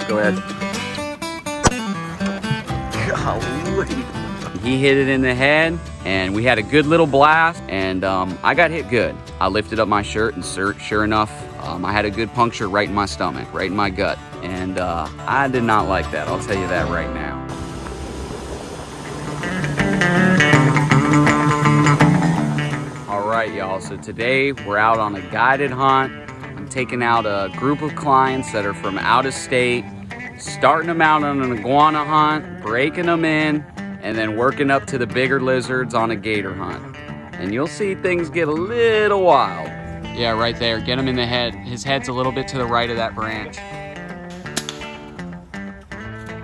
Go ahead. Golly. He hit it in the head, and we had a good little blast, and I got hit good. I lifted up my shirt, and sure enough, I had a good puncture right in my stomach, right in my gut. And I did not like that, I'll tell you that right now. All right, y'all, so today we're out on a guided hunt. I'm taking out a group of clients that are from out of state, starting them out on an iguana hunt, breaking them in, and then working up to the bigger lizards on a gator hunt. And you'll see things get a little wild. Yeah, right there, get him in the head. His head's a little bit to the right of that branch. Get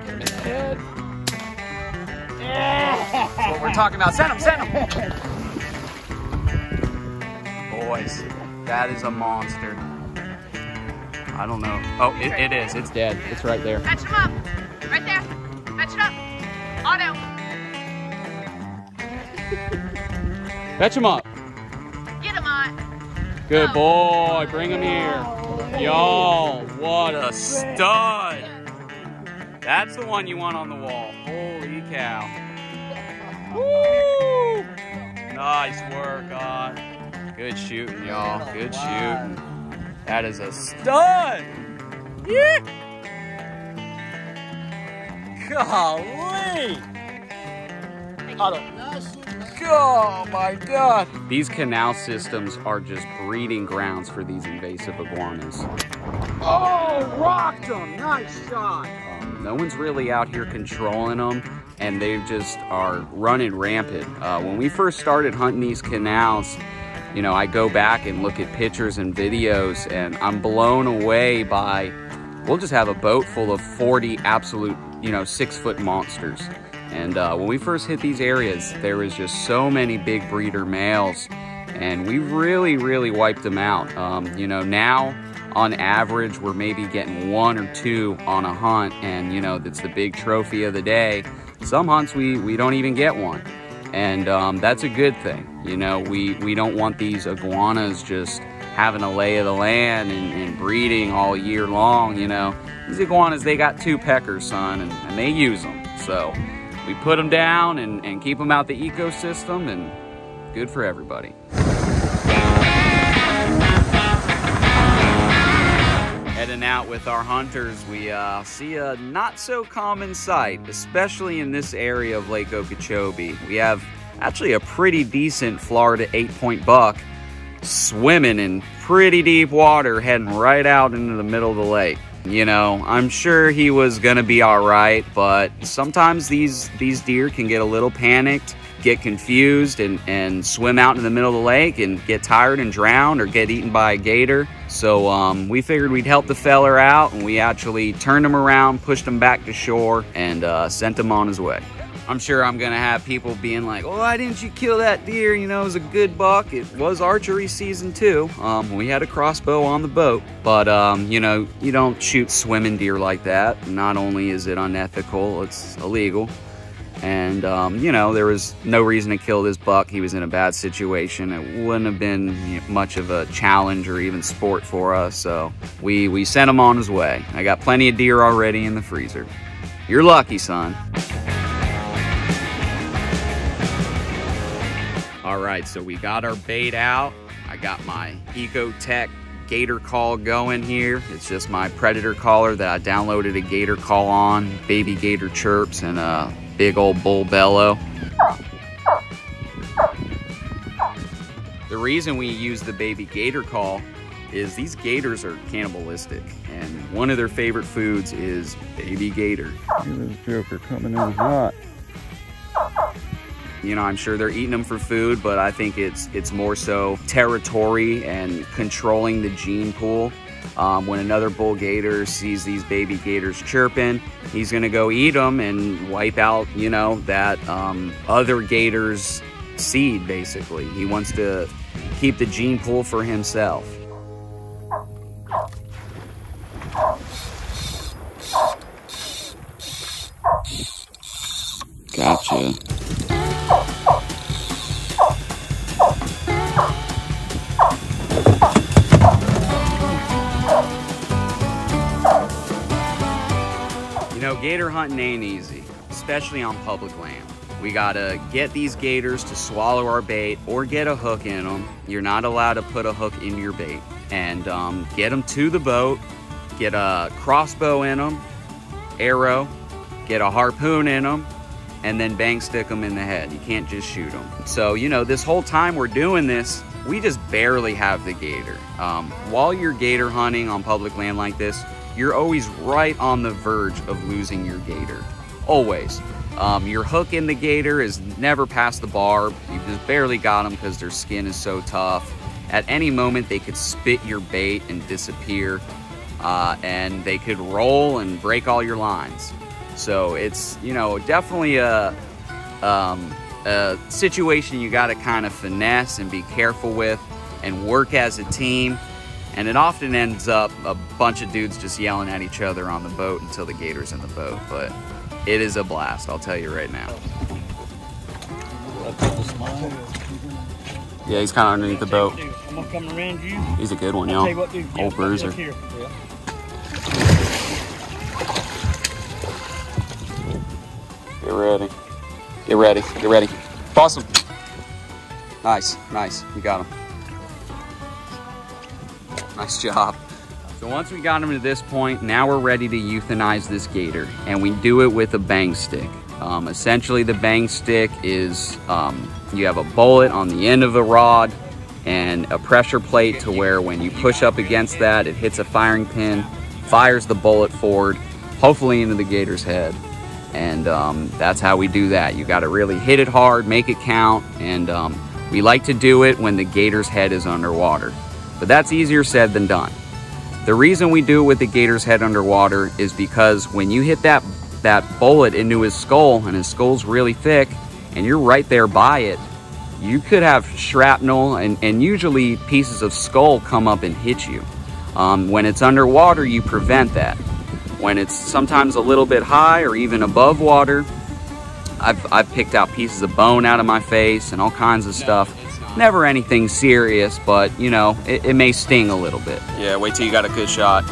him in the head. Yeah. That's what we're talking about. Send him. Boys, that is a monster. I don't know. Oh, it is. It's dead. It's right there. Fetch him up. Right there. Fetch it up. Auto. Fetch him up. Get him on. Good boy. Bring him here. Y'all, what a stud. That's the one you want on the wall. Holy cow. Woo! Nice work, God. Good shooting, y'all. Good shooting. That is a stud. Yeah. Golly. Oh my God. These canal systems are just breeding grounds for these invasive iguanas. Oh, rocked them. Nice shot. No one's really out here controlling them, and they just are running rampant. When we first started hunting these canals, you know, I go back and look at pictures and videos, and I'm blown away by, we'll just have a boat full of 40 absolute, 6-foot monsters. And when we first hit these areas, there was just so many big breeder males, and we really wiped them out. Now on average, we're maybe getting 1 or 2 on a hunt, and that's the big trophy of the day. Some hunts we don't even get one, and that's a good thing. We don't want these iguanas just having a lay of the land and breeding all year long. These iguanas, they got 2 peckers, son, and they use them. So we put them down and keep them out the ecosystem, and good for everybody. Heading out with our hunters, we see a not so common sight, especially in this area of Lake Okeechobee. We have actually a pretty decent Florida 8-point buck swimming in pretty deep water, heading right out into the middle of the lake. I'm sure he was gonna be all right, but sometimes these deer can get a little panicked, get confused, and swim out in the middle of the lake and get tired and drown or get eaten by a gator. So we figured we'd help the feller out, and we actually turned him around, pushed him back to shore, and sent him on his way. I'm sure I'm gonna have people being like, "Oh, why didn't you kill that deer? It was a good buck." It was archery season too. We had a crossbow on the boat, but you don't shoot swimming deer like that. Not only is it unethical, it's illegal. And there was no reason to kill this buck. He was in a bad situation. It wouldn't have been much of a challenge or even sport for us, so we sent him on his way. I got plenty of deer already in the freezer. You're lucky, son. All right, so we got our bait out. I got my Ecotech gator call going here. It's just my predator caller that I downloaded a gator call on, baby gator chirps, and a big old bull bellow. The reason we use the baby gator call is these gators are cannibalistic, and one of their favorite foods is baby gator. Look at this joker coming in hot. I'm sure they're eating them for food, but I think it's more so territory and controlling the gene pool. When another bull gator sees these baby gators chirping, he's gonna go eat them and wipe out, that other gator's seed, basically. He wants to keep the gene pool for himself. Gotcha. Gator hunting ain't easy, especially on public land. We gotta get these gators to swallow our bait or get a hook in them. You're not allowed to put a hook in your bait. And get them to the boat, get a crossbow in them, arrow, get a harpoon in them, and then bang stick them in the head. You can't just shoot them. So, you know, this whole time we're doing this, we just barely have the gator. While you're gator hunting on public land like this, you're always right on the verge of losing your gator. Always. Your hook in the gator is never past the barb. You just barely got them because their skin is so tough. At any moment, they could spit your bait and disappear, and they could roll and break all your lines. So it's, you know, definitely a situation you got to kind of finesse and be careful with and work as a team. And it often ends up a bunch of dudes just yelling at each other on the boat until the gator's in the boat. But it is a blast, I'll tell you right now. Yeah, he's kind of underneath the boat. I'm gonna come around you. He's a good one, y'all. Old bruiser. Get ready. Get ready. Get ready. Awesome. Nice, nice. You got him. Nice job. So once we got him to this point, now we're ready to euthanize this gator, and we do it with a bang stick. Essentially, the bang stick is you have a bullet on the end of the rod and a pressure plate to where when you push up against that, it hits a firing pin, fires the bullet forward, hopefully into the gator's head. And that's how we do that. You got to really hit it hard, make it count, and we like to do it when the gator's head is underwater. But that's easier said than done. The reason we do it with the gator's head underwater is because when you hit that bullet into his skull, and his skull's really thick, and you're right there by it, you could have shrapnel and usually pieces of skull come up and hit you. When it's underwater, you prevent that. When it's sometimes a little bit high or even above water, I've picked out pieces of bone out of my face and all kinds of stuff. Never anything serious, but you know, it may sting a little bit. Yeah, wait till you got a good shot.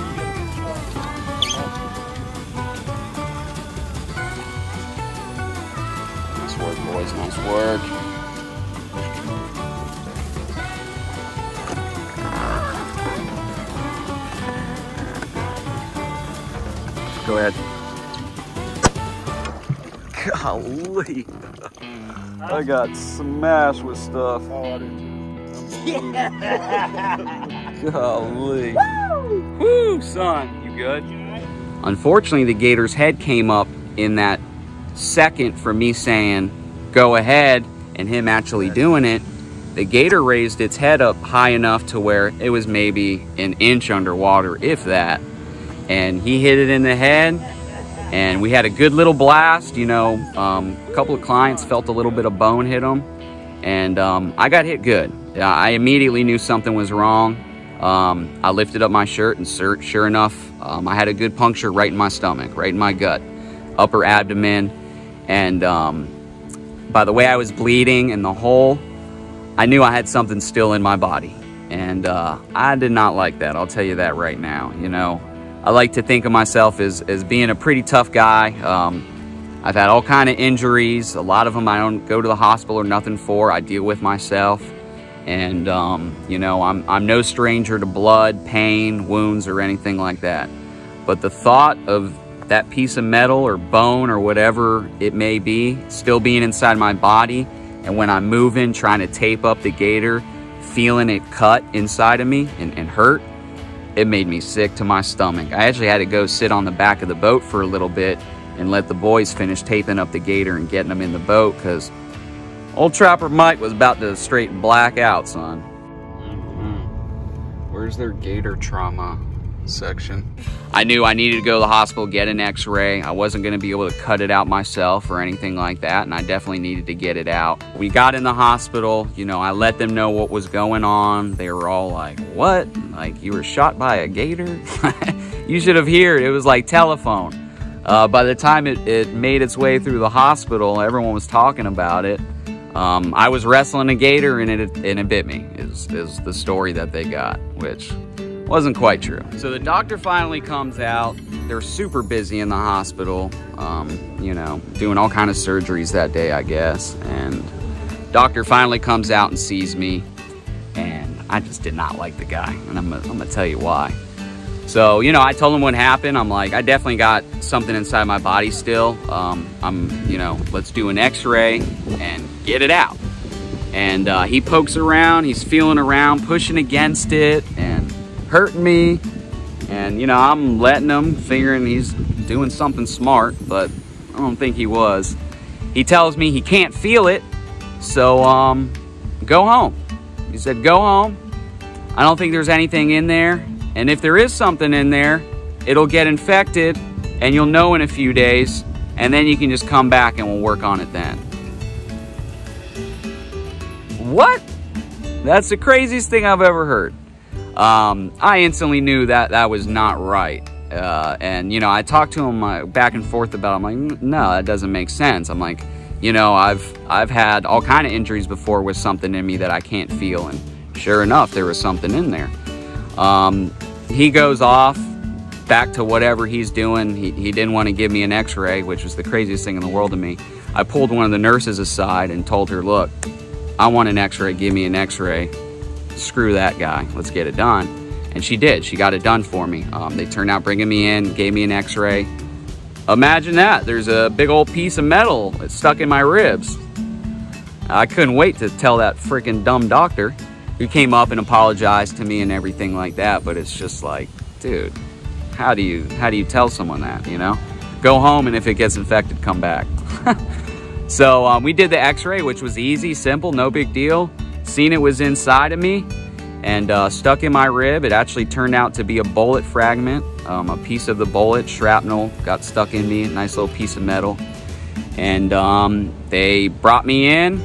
Nice work, boys, nice work. Go ahead. Golly. I got smashed with stuff. Oh, I did too. Golly. Woo! Woo, son. You good? Unfortunately, the gator's head came up in that second for me saying, go ahead, and him actually doing it. The gator raised its head up high enough to where it was maybe an inch underwater, if that. And he hit it in the head. And we had a good little blast, you know, a couple of clients felt a little bit of bone hit them, and I got hit good. I immediately knew something was wrong. I lifted up my shirt, and sure enough, I had a good puncture right in my stomach, right in my gut, upper abdomen, and by the way I was bleeding in the hole, I knew I had something still in my body, and I did not like that, I'll tell you that right now, you know. I like to think of myself as being a pretty tough guy. I've had all kind of injuries. A lot of them I don't go to the hospital or nothing for. I deal with myself. And, you know, I'm no stranger to blood, pain, wounds, or anything like that. But the thought of that piece of metal or bone or whatever it may be still being inside my body, and when I'm moving, trying to tape up the gator, feeling it cut inside of me and hurt, it made me sick to my stomach. I actually had to go sit on the back of the boat for a little bit and let the boys finish taping up the gator and getting them in the boat, because old Trapper Mike was about to straight black out, son. Where's their gator trauma section? I knew I needed to go to the hospital, get an x-ray. I wasn't gonna be able to cut it out myself or anything like that, and I definitely needed to get it out. We got in the hospital, you know, I let them know what was going on. They were all like, what? Like, you were shot by a gator? You should have heard, it was like telephone. By the time it made its way through the hospital, everyone was talking about it. I was wrestling a gator and it bit me, is the story that they got, which Wasn't quite true. So the doctor finally comes out. They're super busy in the hospital, you know, doing all kind of surgeries that day, I guess. And doctor finally comes out and sees me, and I just did not like the guy, and I'm gonna tell you why. So, you know, I told him what happened. I'm like, I definitely got something inside my body still. You know, let's do an x-ray and get it out. And he pokes around, he's feeling around, pushing against it and hurting me. And, you know, I'm letting him, figuring he's doing something smart, but I don't think he was. He tells me he can't feel it, so go home. He said, go home. I don't think there's anything in there. And if there is something in there, it'll get infected and you'll know in a few days, and then you can just come back and we'll work on it then. What? That's the craziest thing I've ever heard. I instantly knew that that was not right. And, you know, I talked to him back and forth about it. I'm like, no, that doesn't make sense. I'm like, you know, I've had all kind of injuries before with something in me that I can't feel. And sure enough, there was something in there. He goes off back to whatever he's doing. He didn't want to give me an x-ray, which was the craziest thing in the world to me. I pulled one of the nurses aside and told her, look, I want an x-ray, give me an x-ray. Screw that guy, let's get it done. And she did, she got it done for me. They turned out bringing me in, gave me an x-ray. Imagine that, there's a big old piece of metal that's stuck in my ribs. I couldn't wait to tell that freaking dumb doctor, who came up and apologized to me and everything like that, but it's just like, dude, how do you tell someone that, you know? Go home, and if it gets infected, come back. So we did the x-ray, which was easy, simple, no big deal. Seen it was inside of me and stuck in my rib. It actually turned out to be a bullet fragment. A piece of the bullet, shrapnel, got stuck in me, a nice little piece of metal. And they brought me in,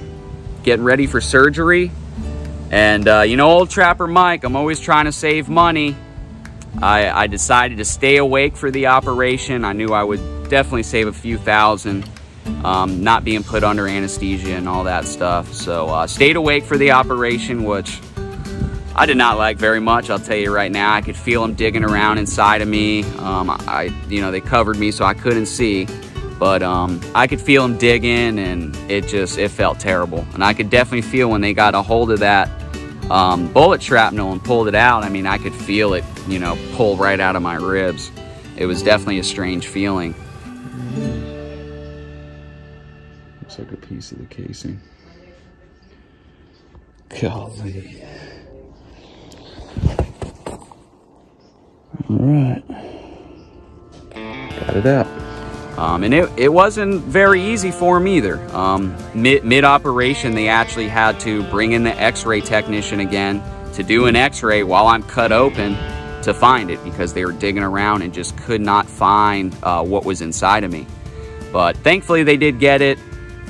getting ready for surgery. And you know, old Trapper Mike, I'm always trying to save money. I decided to stay awake for the operation. I knew I would definitely save a few thousand, not being put under anesthesia and all that stuff. So stayed awake for the operation, which I did not like very much, I'll tell you right now. I could feel them digging around inside of me. You know, they covered me so I couldn't see, but I could feel them digging, and it felt terrible. And I could definitely feel when they got a hold of that bullet shrapnel and pulled it out. I mean, I could feel it, you know, pull right out of my ribs. It was definitely a strange feeling. Looks like a piece of the casing. Golly. All right. Got it out. And it wasn't very easy for him either. Mid-operation, they actually had to bring in the x-ray technician again to do an x-ray while I'm cut open to find it, because they were digging around and just could not find what was inside of me. But thankfully they did get it,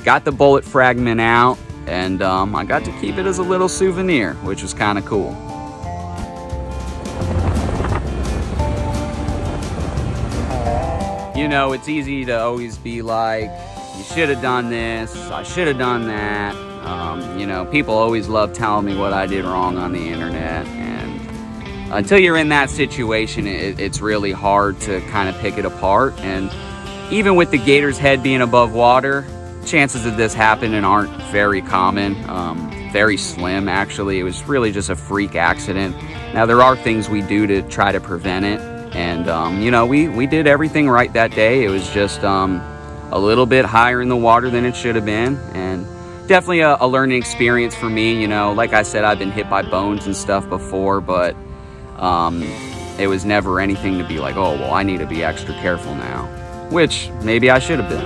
got the bullet fragment out, and I got to keep it as a little souvenir, which was kind of cool. You know, it's easy to always be like, you should have done this, I should have done that. You know, people always love telling me what I did wrong on the internet, and until you're in that situation, it's really hard to kind of pick it apart. And even with the gator's head being above water, chances of this happening aren't very common, very slim actually. It was really just a freak accident. Now, there are things we do to try to prevent it. And, you know, we did everything right that day. It was just a little bit higher in the water than it should have been. And definitely a learning experience for me. You know, like I said, I've been hit by bones and stuff before, but it was never anything to be like, oh, well, I need to be extra careful now. Which maybe I should have been.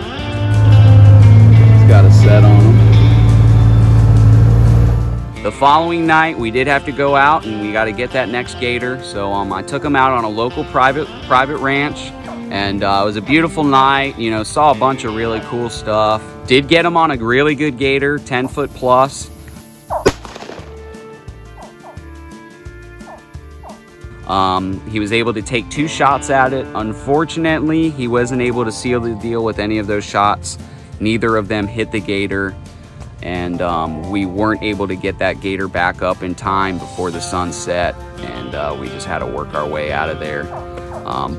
It's got a set on them. The following night, we did have to go out and we got to get that next gator. So I took him out on a local private ranch, and it was a beautiful night. You know, saw a bunch of really cool stuff. Did get him on a really good gator, 10 foot plus. He was able to take 2 shots at it. Unfortunately, he wasn't able to seal the deal with any of those shots. Neither of them hit the gator. and we weren't able to get that gator back up in time before the sun set, and we just had to work our way out of there.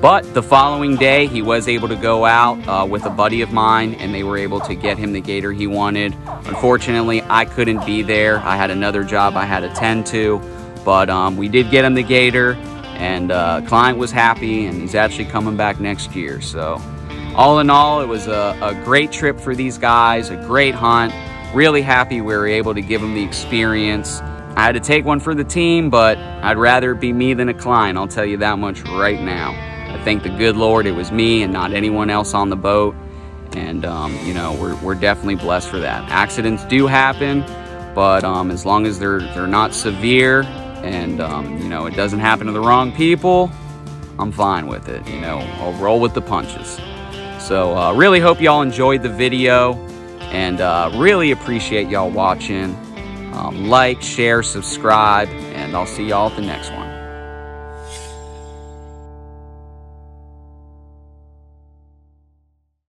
But the following day, he was able to go out with a buddy of mine, and they were able to get him the gator he wanted. Unfortunately, I couldn't be there. I had another job I had to tend to, but we did get him the gator, and client was happy, and he's actually coming back next year. So all in all, it was a great trip for these guys, a great hunt. Really happy we were able to give them the experience. I had to take one for the team, but I'd rather it be me than a client, I'll tell you that much right now. I thank the good Lord it was me and not anyone else on the boat, and you know, we're definitely blessed for that. Accidents do happen, but as long as they're not severe, and you know, it doesn't happen to the wrong people, I'm fine with it. You know, I'll roll with the punches. So really hope y'all enjoyed the video, and really appreciate y'all watching. Like, share, subscribe, and I'll see y'all at the next one.